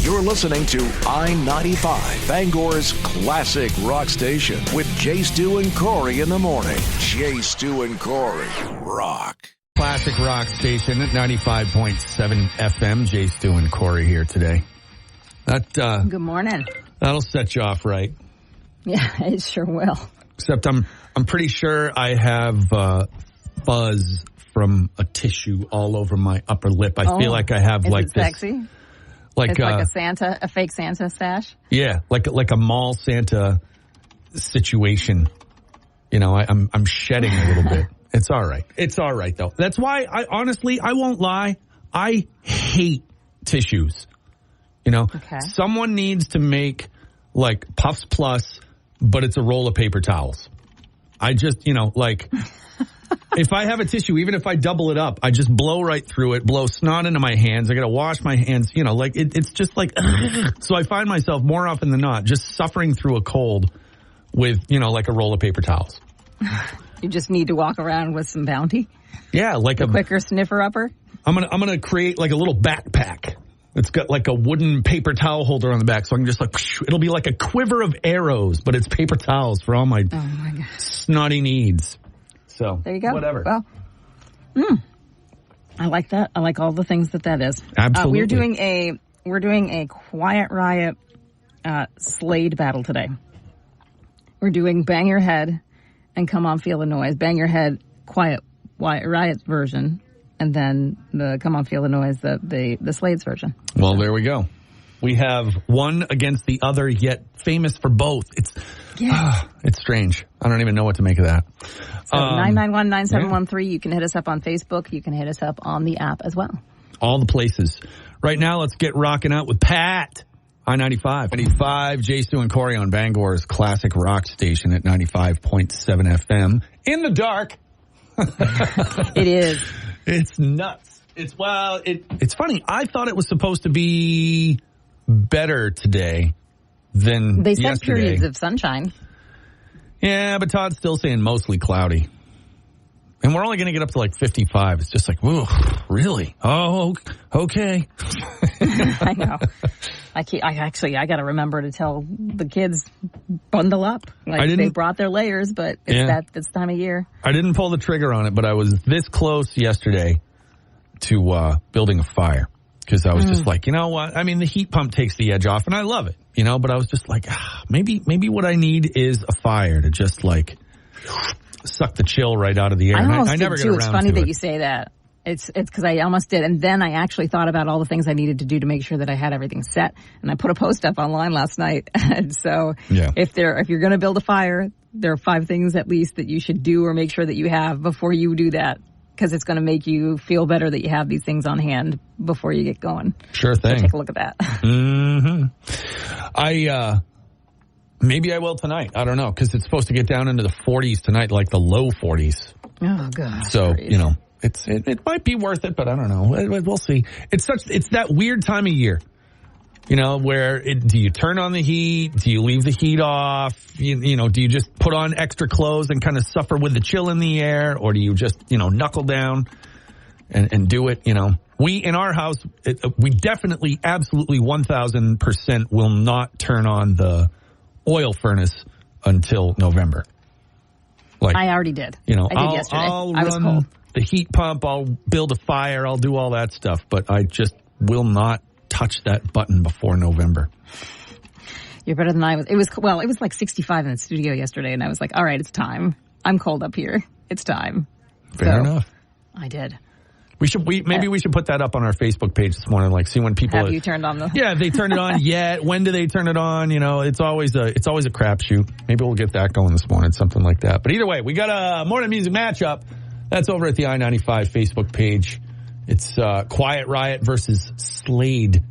You're listening to I-95, Bangor's classic rock station with JStew and Corey in the morning. JStew and Corey rock. Classic rock station at 95.7 FM. JStew and Corey here today. Good morning. That'll set you off right. Yeah, it sure will. Except I'm pretty sure I have fuzz from a tissue all over my upper lip. I feel like I have Is it this. Sexy? Like it's a fake Santa stash? Yeah, like a mall Santa situation. You know, I'm shedding a little bit. It's all right. It's all right, though. That's why I won't lie. I hate tissues. You know, Someone needs to make like Puffs Plus, but it's a roll of paper towels. I just, if I have a tissue, even if I double it up, I just blow right through it, blow snot into my hands. I got to wash my hands, it's just like, so I find myself more often than not just suffering through a cold with, like a roll of paper towels. You just need to walk around with some Bounty? Yeah, like a quicker sniffer upper? I'm going to create like a little backpack. It's got like a wooden paper towel holder on the back, so I can just it'll be like a quiver of arrows, but it's paper towels for all my snotty needs. So there you go. Whatever. Well, I like that. I like all the things that is. Absolutely. We're doing a Quiet Riot Slade battle today. We're doing Bang Your Head and Come On Feel the Noise. Bang Your Head, Quiet Riot's version. And then the Come On Feel the Noise, the Slade's version. Well, there we go. We have one against the other, yet famous for both. It's strange. I don't even know what to make of that. So 991-9713. You can hit us up on Facebook. You can hit us up on the app as well. All the places. Right now, let's get rocking out with Pat. I-95. 95, JStew and Corey on Bangor's classic rock station at 95.7 FM. In the dark. It is. It's nuts. It's funny. I thought it was supposed to be better today than They said yesterday. Periods of sunshine. Yeah, but Todd's still saying mostly cloudy. And we're only going to get up to like 55. It's just like, whoa, really? Oh, okay. I know. I got to remember to tell the kids, bundle up. They brought their layers, but it's this time of year. I didn't pull the trigger on it, but I was this close yesterday to building a fire. Because I was just like, you know what? I mean, the heat pump takes the edge off, and I love it. But I was just like, maybe what I need is a fire to just like suck the chill right out of the air. I never get around to it. It's funny that you say that. It's because I almost did. And then I actually thought about all the things I needed to do to make sure that I had everything set. And I put a post up online last night. And so if you're going to build a fire, there are 5 things at least that you should do or make sure that you have before you do that. Because it's going to make you feel better that you have these things on hand before you get going. Sure thing. So take a look at that. Mm-hmm. Maybe I will tonight. I don't know. Because it's supposed to get down into the 40s tonight, like the low 40s. Oh, God. So, it might be worth it, but I don't know. We'll see. It's that weird time of year, where do you turn on the heat? Do you leave the heat off? Do you just put on extra clothes and kind of suffer with the chill in the air? Or do you just, knuckle down and do it? We, in our house, we definitely, absolutely 1,000% will not turn on the oil furnace until November. I already did. I did yesterday. I was cold. The heat pump, I'll build a fire, I'll do all that stuff, but I just will not touch that button before November. You're better than I was. It was like 65 in the studio yesterday, and I was like, all right, it's time. I'm cold up here. It's time. Fair enough. I did. We should put that up on our Facebook page this morning, see when people have you turned on the Yeah, they turned it on yet. When do they turn it on? It's always a crapshoot. Maybe we'll get that going this morning, something like that. But either way, we got a morning music matchup. That's over at the I-95 Facebook page. It's Quiet Riot versus Slade,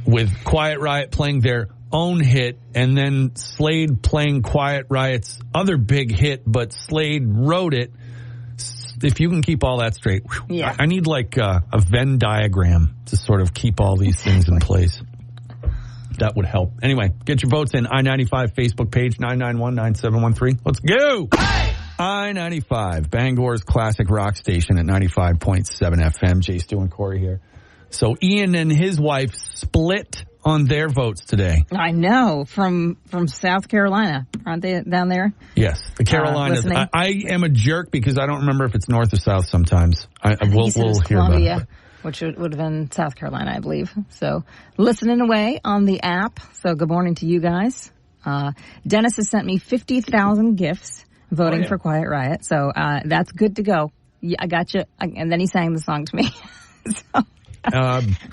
with Quiet Riot playing their own hit and then Slade playing Quiet Riot's other big hit, but Slade wrote it. If you can keep all that straight, I need like a Venn diagram to sort of keep all these things in place. That would help. Anyway, get your votes in. I-95 Facebook page, 991-9713. Let's go! Hey! I-95, Bangor's classic rock station at 95.7 FM. JStew and Corey here. So Ian and his wife split on their votes today. I know, from South Carolina. Aren't they down there? Yes, the Carolinas. I am a jerk because I don't remember if it's north or south sometimes. We'll hear about it. Which would have been South Carolina, I believe. So listening away on the app. So good morning to you guys. Dennis has sent me 50,000 gifts voting for Quiet Riot. So that's good to go. Yeah, I got you. And then he sang the song to me.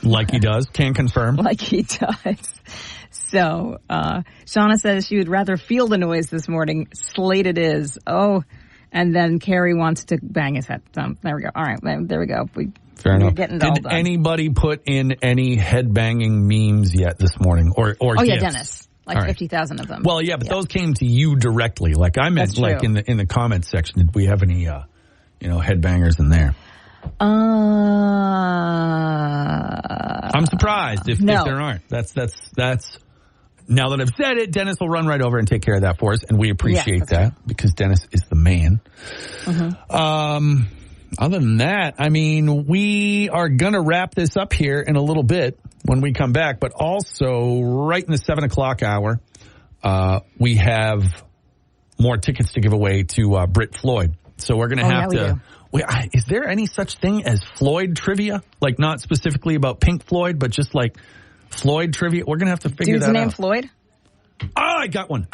Like he does. Can confirm. Like he does. So Shauna says she would rather feel the noise this morning. Slate it is. Oh, and then Carrie wants to bang his head. So there we go. All right, there we go. Fair enough. Did anybody put in any head-banging memes yet this morning? Or oh, gifts? Yeah, Dennis. Like 50,000 of them. Well, yeah, but those came to you directly. Like I meant like in the comments section. Did we have any, headbangers in there? I'm surprised if there aren't. That's now that I've said it, Dennis will run right over and take care of that for us, and we appreciate that because Dennis is the man. Mm-hmm. Other than that, I mean, we are going to wrap this up here in a little bit when we come back, but also right in the 7 o'clock hour, we have more tickets to give away to Brit Floyd. So we're going to have to... is there any such thing as Floyd trivia? Like not specifically about Pink Floyd, but just like Floyd trivia? We're going to have to figure that out. Dude's name Floyd? Oh, I got one.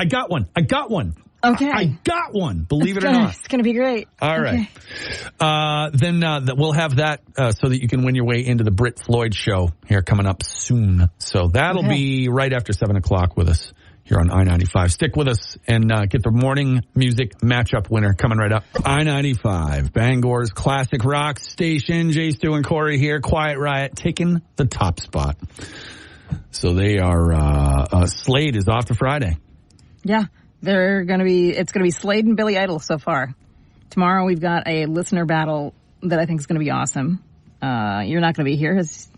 Okay. I got one, believe it or not. It's going to be great. All right. Then we'll have that so that you can win your way into the Brit Floyd show here coming up soon. So that'll be right after 7 o'clock with us here on I-95. Stick with us and get the morning music matchup winner coming right up. I-95, Bangor's classic rock station. JStew and Corey here. Quiet Riot taking the top spot. So they are, Slade is off to Friday. Yeah. It's going to be Slade and Billy Idol so far. Tomorrow we've got a listener battle that I think is going to be awesome. You're not going to be here. It's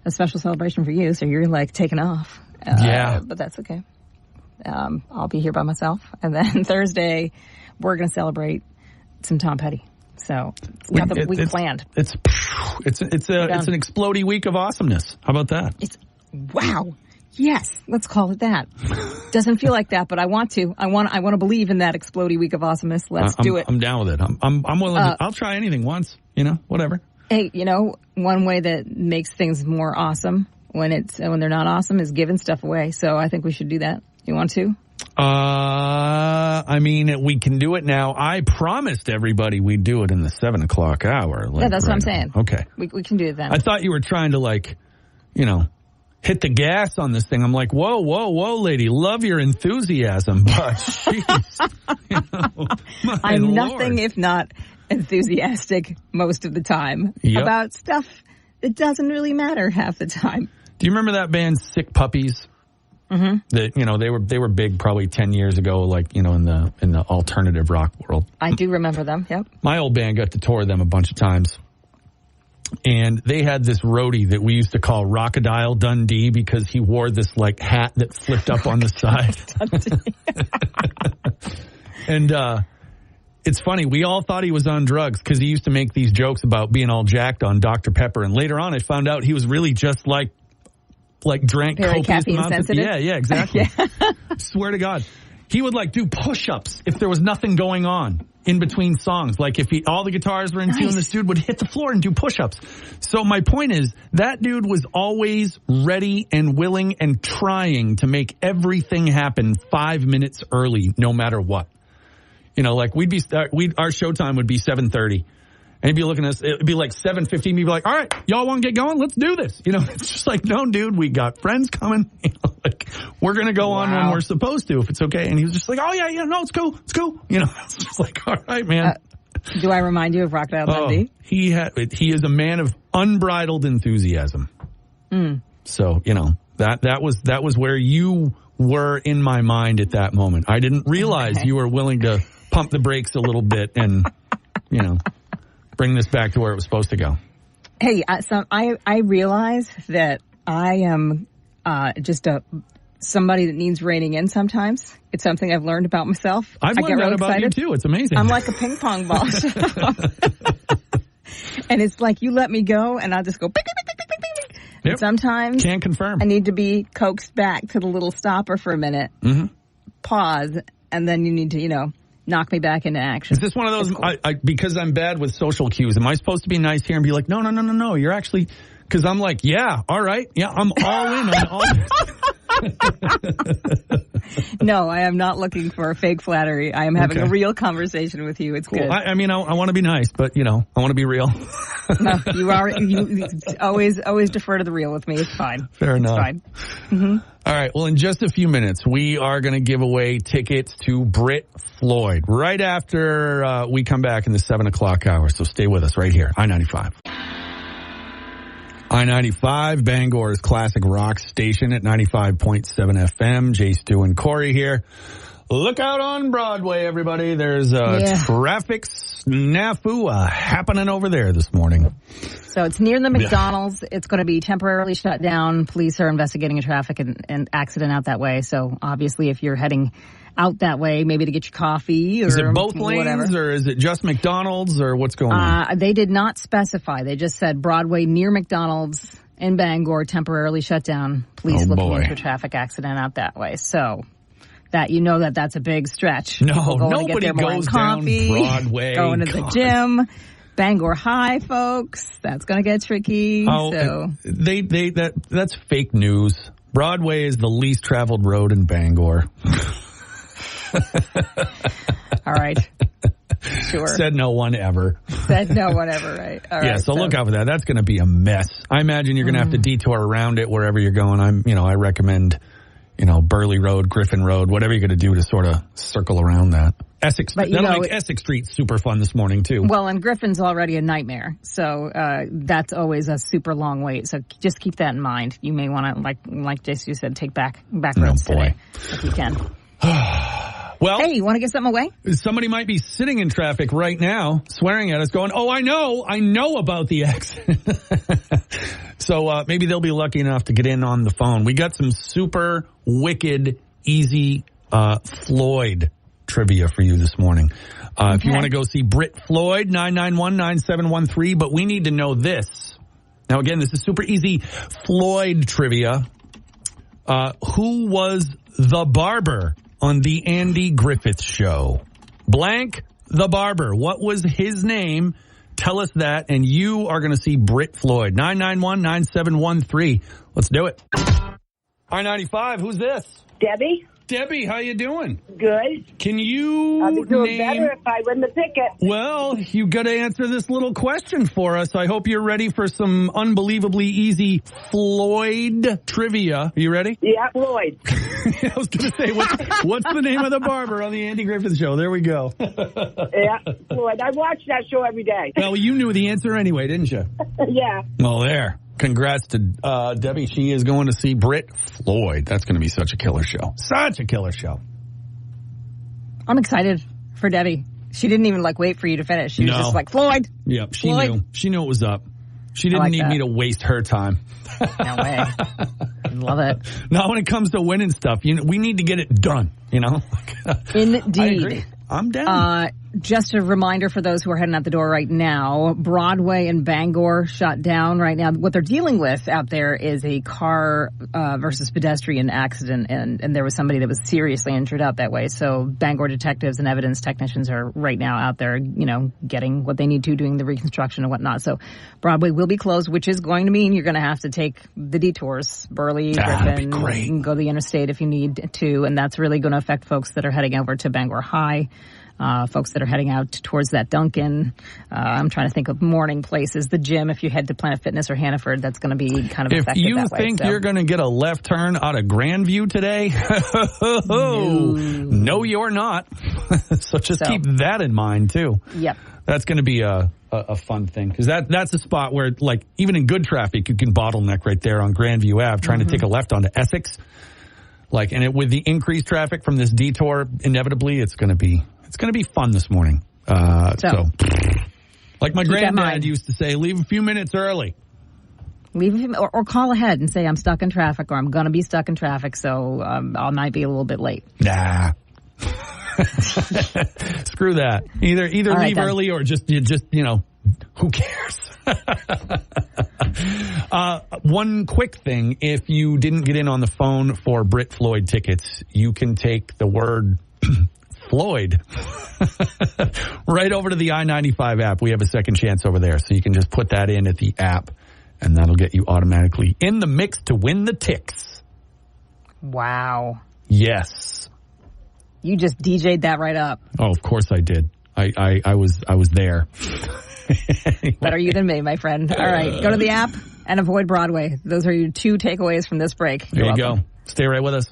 a special celebration for you, so you're like taking off. But that's okay. I'll be here by myself. And then Thursday, we're going to celebrate some Tom Petty. So we got the week planned. It's an explodey week of awesomeness. How about that? Wow. Yes, let's call it that. Doesn't feel like that, but I want to. I want to believe in that explodey week of awesomeness. Let's do it. I'm down with it. I'm willing to. I'll try anything once. Whatever. Hey, one way that makes things more awesome when they're not awesome is giving stuff away. So I think we should do that. You want to? I mean, we can do it now. I promised everybody we'd do it in the 7 o'clock hour. Yeah, that's what I'm saying. Okay. We can do it then. I thought you were trying to hit the gas on this thing. I'm like, whoa, lady, love your enthusiasm, but jeez, I'm nothing if not enthusiastic most of the time about stuff that doesn't really matter half the time. Do you remember that band Sick Puppies? Mm-hmm. That they were big probably 10 years ago, like in the alternative rock world. I do remember them. Yep. My old band got to tour them a bunch of times. And they had this roadie that we used to call Rockadile Dundee because he wore this like hat that flipped up on the side. And it's funny. We all thought he was on drugs because he used to make these jokes about being all jacked on Dr. Pepper. And later on, I found out he was really just like drank very copious amounts of... sensitive. Yeah, exactly. Swear to God. He would do push-ups if there was nothing going on in between songs. Like if all the guitars were in tune, this dude would hit the floor and do push-ups. So my point is that dude was always ready and willing and trying to make everything happen 5 minutes early, no matter what. Our showtime would be 7:30. And he'd be looking at us, it'd be like 7:15. He'd be like, all right, y'all want to get going? Let's do this. It's just like, no, dude, we got friends coming. We're going to go on when we're supposed to, if it's okay. And he was just like, oh, yeah, no, it's cool. It's cool. It's just like, all right, man. Do I remind you of Rockdale Dundee? He is a man of unbridled enthusiasm. Mm. So, that was where you were in my mind at that moment. I didn't realize you were willing to pump the brakes a little bit and, bring this back to where it was supposed to go. Hey, I realize that I am just somebody that needs reining in sometimes. It's something I've learned about myself. I've learned that about you, too. It's amazing. I'm like a ping pong ball. And it's like you let me go, and I'll just go, bing, bing, bing, bing, bing, bing. Yep. And sometimes can't confirm. I need to be coaxed back to the little stopper for a minute, pause, and then you need to, knock me back into action. Is this one of those, cool. Because I'm bad with social cues, am I supposed to be nice here and be like, no, you're actually, because I'm like, yeah, all right, yeah, I'm all in on all No, I am not looking for fake flattery. I am having a real conversation with you. It's cool. Good. I want to be nice, but, I want to be real. No, you always defer to the real with me. It's fine. Fair enough. It's fine. Mm-hmm. All right. Well, in just a few minutes, we are going to give away tickets to Brit Floyd right after we come back in the 7 o'clock hour. So stay with us right here. I-95. I-95, Bangor's classic rock station at 95.7 FM. JStew and Corey here. Look out on Broadway, everybody. There's a traffic snafu happening over there this morning. So it's near the McDonald's. It's going to be temporarily shut down. Police are investigating a traffic and accident out that way. So obviously if you're heading out that way, maybe to get your coffee or is it both whatever. lanes or is it just McDonald's or what's going on? They did not specify. They just said Broadway near McDonald's in Bangor temporarily shut down. Police looking into a traffic accident out that way. So that that's a big stretch. No, nobody goes coffee, down Broadway. Going to the gym. Bangor High, folks. That's going to get tricky. Oh, so that's fake news. Broadway is the least traveled road in Bangor. All right. Sure. Said no one ever. Said no one ever, right. All right. So look out for that. That's going to be a mess. I imagine you're going to have to detour around it wherever you're going. I recommend, Burley Road, Griffin Road, whatever you're going to do to sort of circle around that. Essex, that'll make Essex Street super fun this morning, too. Well, and Griffin's already a nightmare. So that's always a super long wait. So just keep that in mind. You may want to, like JStew said, take back roads today if you can. Well, hey, you want to give something away? Somebody might be sitting in traffic right now, swearing at us, going, "Oh, I know about the accident." So maybe they'll be lucky enough to get in on the phone. We got some super wicked, easy Floyd trivia for you this morning. If you want to go see Brit Floyd, 991-9713, but we need to know this. Now, again, this is super easy Floyd trivia. Who was the barber on the Andy Griffith Show? Blank the barber. What was his name? Tell us that, and you are going to see Brit Floyd. 991-9713. Let's do it. I-95, who's this? Debbie. Debbie, how you doing? Good. Can you I'll be doing better if I win the ticket. Well, you got to answer this little question for us. I hope you're ready for some unbelievably easy Floyd trivia. Are you ready? Yeah, Floyd. I was going to say, what's the name of the barber on the Andy Griffith Show? There we go. Yeah, Floyd. I watch that show every day. Well, you knew the answer anyway, didn't you? Yeah. Well, there. Congrats to Debbie. She is going to see Brit Floyd. That's going to be such a killer show. Such a killer show. I'm excited for Debbie. She didn't even wait for you to finish. She was just like, Floyd. Yep, she Floyd. knew. She knew it was up. She didn't need me to waste her time. No way. Love it. Not when it comes to winning stuff. We need to get it done, Indeed. I agree. I'm down. Just a reminder for those who are heading out the door right now, Broadway and Bangor shut down right now. What they're dealing with out there is a car versus pedestrian accident, and there was somebody that was seriously injured out that way. So Bangor detectives and evidence technicians are right now out there, getting what they need to, doing the reconstruction and whatnot. So Broadway will be closed, which is going to mean you're going to have to take the detours, Burley, Griffin, and go to the interstate if you need to, and that's really going to affect folks that are heading over to Bangor High. Folks that are heading out towards that Duncan. I'm trying to think of morning places. The gym, if you head to Planet Fitness or Hannaford, that's going to be kind of affected that way. If you think you're going to get a left turn out of Grandview today, no, you're not. So keep that in mind, too. Yep. That's going to be a fun thing, because that's a spot where, even in good traffic, you can bottleneck right there on Grandview Ave, trying to take a left onto Essex. With the increased traffic from this detour, inevitably, it's going to be fun this morning. So, like my granddad used to say, leave a few minutes early. Or call ahead and say, I'm stuck in traffic, or I'm going to be stuck in traffic, so I might be a little bit late. Nah. Screw that. Either leave early or just who cares? One quick thing, if you didn't get in on the phone for Brit Floyd tickets, you can take the word Floyd right over to the I-95 app. We have a second chance over there, so you can just put that in at the app, and that'll get you automatically in the mix to win the ticks. Wow. Yes. You just DJ'd that right up. Oh, of course I did. I was there. Anyway. Better you than me, my friend. All right, go to the app and avoid Broadway. Those are your 2 takeaways from this break. There you go. Stay right with us.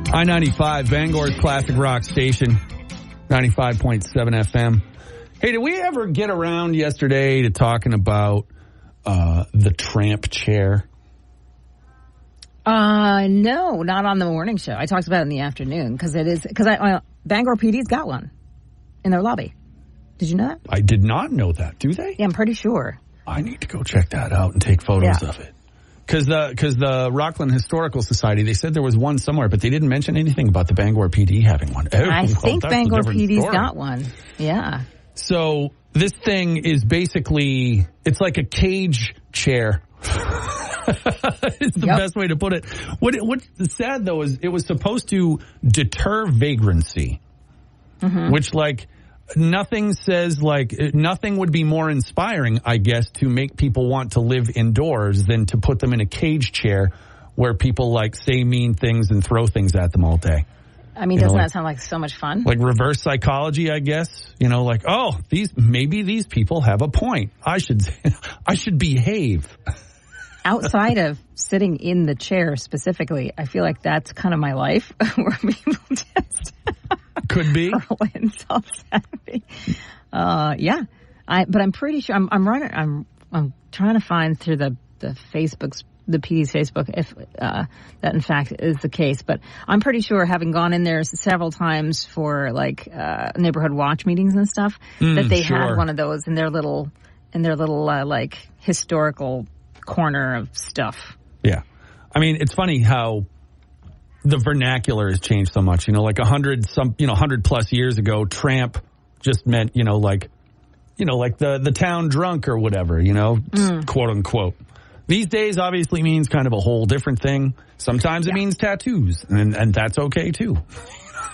I-95, Bangor's classic rock station, 95.7 FM. Hey, did we ever get around yesterday to talking about the tramp chair? No, not on the morning show. I talked about it in the afternoon because Bangor PD's got one in their lobby. Did you know that? I did not know that. Do they? Yeah, I'm pretty sure. I need to go check that out and take photos of it. Because the Rockland Historical Society, they said there was one somewhere, but they didn't mention anything about the Bangor PD having one. I think Bangor PD's got one. Yeah. So this thing is basically, it's like a cage chair. It's the best way to put it. What's sad, though, is it was supposed to deter vagrancy, which, like, nothing would be more inspiring, I guess, to make people want to live indoors than to put them in a cage chair where people, like, say mean things and throw things at them all day. I mean, doesn't that sound like so much fun? Like reverse psychology, I guess. You know, like, oh, maybe these people have a point. I should behave. Outside of sitting in the chair specifically, I feel like that's kind of my life, where people just could be hurl insults at me. Yeah, but I'm pretty sure I'm trying to find through the PD's Facebook if that in fact is the case. But I'm pretty sure, having gone in there several times for like neighborhood watch meetings and stuff, that they had one of those in their little like historical corner of stuff. Yeah. I mean, it's funny how the vernacular has changed so much. You know, like 100 plus years ago, tramp just meant, like the town drunk or whatever, quote unquote. These days obviously means kind of a whole different thing. Sometimes it means tattoos, and that's okay too.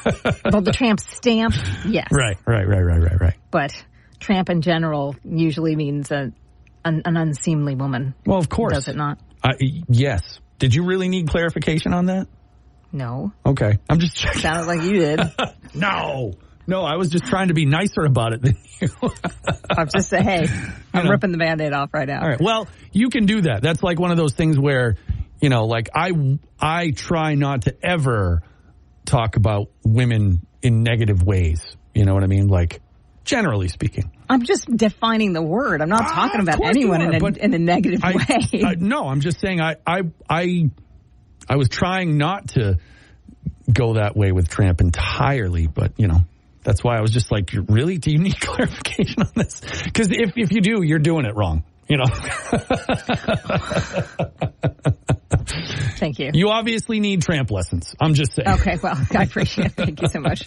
Well, the tramp stamp, yes. Right. But tramp in general usually means an unseemly woman. Well, of course. Does it not? Yes. Did you really need clarification on that? No. Okay. I'm just checking. Sounded like you did. No, I was just trying to be nicer about it than you. I'm just saying, hey, I'm ripping the Band-Aid off right now. All right. Well, you can do that. That's like one of those things where, like I try not to ever talk about women in negative ways. You know what I mean? Like, generally speaking. I'm just defining the word. I'm not talking about anyone in a negative way. No, I'm just saying I was trying not to go that way with tramp entirely, but, that's why I was just like, really? Do you need clarification on this? Because if you do, you're doing it wrong, Thank you. You obviously need tramp lessons. I'm just saying. Okay, well, I appreciate it. Thank you so much.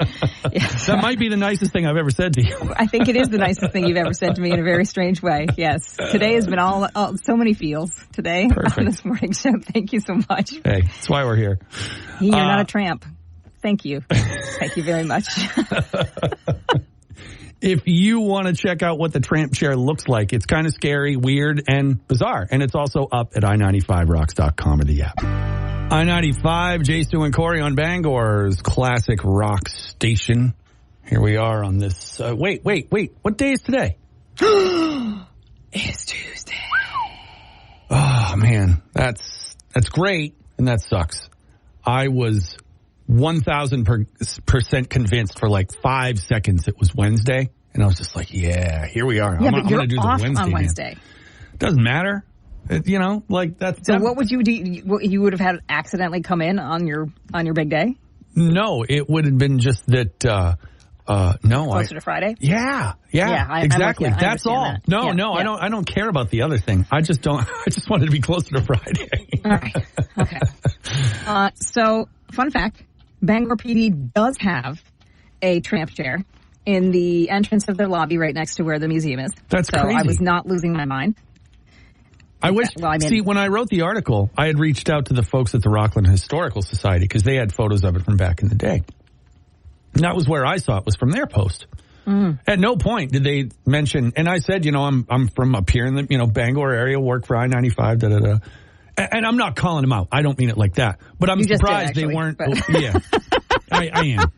Yes. That might be the nicest thing I've ever said to you. I think it is the nicest thing you've ever said to me in a very strange way. Yes. Today has been all so many feels today. Perfect. On this morning show. Thank you so much. Hey, that's why we're here. You're not a tramp. Thank you. Thank you very much. If you want to check out what the tramp chair looks like, it's kind of scary, weird, and bizarre. And it's also up at i95rocks.com or the app. I-95, JStew and Corey on Bangor's classic rock station. Here we are on this. Wait. What day is today? It's Tuesday. Oh, man. That's great, and that sucks. I was 1,000% convinced for like 5 seconds it was Wednesday. And I was just like, yeah, here we are. Yeah, I'm going to do off the Wednesday. On Wednesday. Doesn't matter. Like that's. So what would you do? You would have had accidentally come in on your big day? No, it would have been just that. No, closer to Friday. Yeah, exactly. That's all. That. No, I don't care about the other thing. I just wanted to be closer to Friday. All right. Okay. So, fun fact: Bangor PD does have a tramp chair. in the entrance of their lobby right next to where the museum is. That's crazy. So I was not losing my mind. I wish, see, when I wrote the article, I had reached out to the folks at the Rockland Historical Society because they had photos of it from back in the day. And that was where I saw it, was from their post. At no point did they mention, and I said, I'm from up here in the, Bangor area, work for I-95, da-da-da. And I'm not calling them out. I don't mean it like that. But I'm surprised they weren't. Yeah, I am.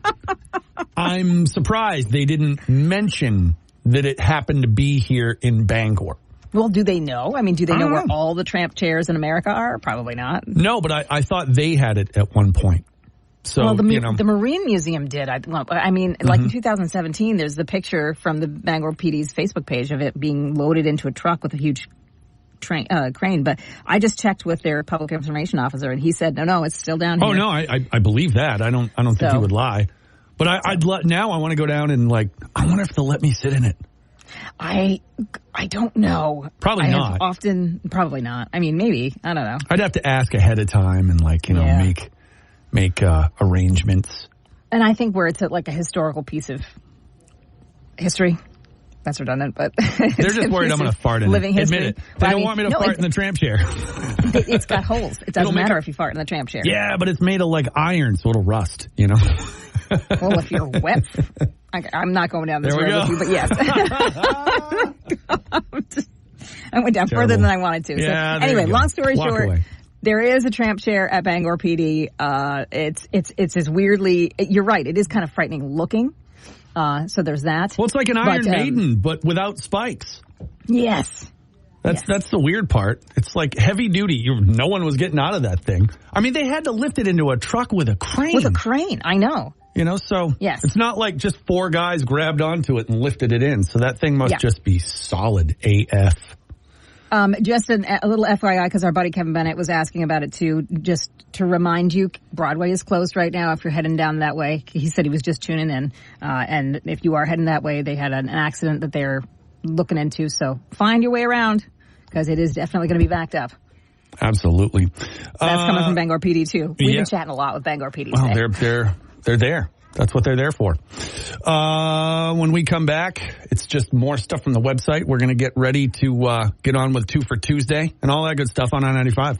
I'm surprised they didn't mention that it happened to be here in Bangor. Well, do they know? I mean, do they know where all the tramp chairs in America are? Probably not. No, but I thought they had it at one point. So, the Marine Museum did. In 2017, there's the picture from the Bangor PD's Facebook page of it being loaded into a truck with a huge crane. But I just checked with their public information officer, and he said, no, it's still down here. Oh, no, I believe that. I don't think he would lie. But now I want to go down and, I wonder if they'll let me sit in it. I don't know. Probably not. Probably not. I mean, maybe. I don't know. I'd have to ask ahead of time and, make arrangements. And I think where it's a historical piece of history. That's redundant, but they're just worried I'm going to fart in living it. History. Admit it. They don't want me to fart in the tramp chair. It's got holes. It doesn't matter if you fart in the tramp chair. Yeah, but it's made of iron, so it'll rust, Well, if you're wet, I'm not going down this road with you, but yes. I went down further than I wanted to. Yeah, so anyway, long story short, away. There is a tramp chair at Bangor PD. It's as weirdly, you're right, it is kind of frightening looking. So there's that. Well, it's like an Iron Maiden, but without spikes. Yes. That's the weird part. It's heavy duty. No one was getting out of that thing. I mean, they had to lift it into a truck with a crane. With a crane, I know. So yes. It's not like just four guys grabbed onto it and lifted it in. So that thing must just be solid AF. Just a little FYI, because our buddy Kevin Bennett was asking about it too. Just to remind you, Broadway is closed right now if you're heading down that way. He said he was just tuning in. And if you are heading that way, they had an accident that they're looking into. So find your way around, because it is definitely going to be backed up. Absolutely. That's coming from Bangor PD too. We've been chatting a lot with Bangor PD today. They're there. That's what they're there for. When we come back, it's just more stuff from the website. We're going to get ready to get on with 2 for Tuesday and all that good stuff on I-95.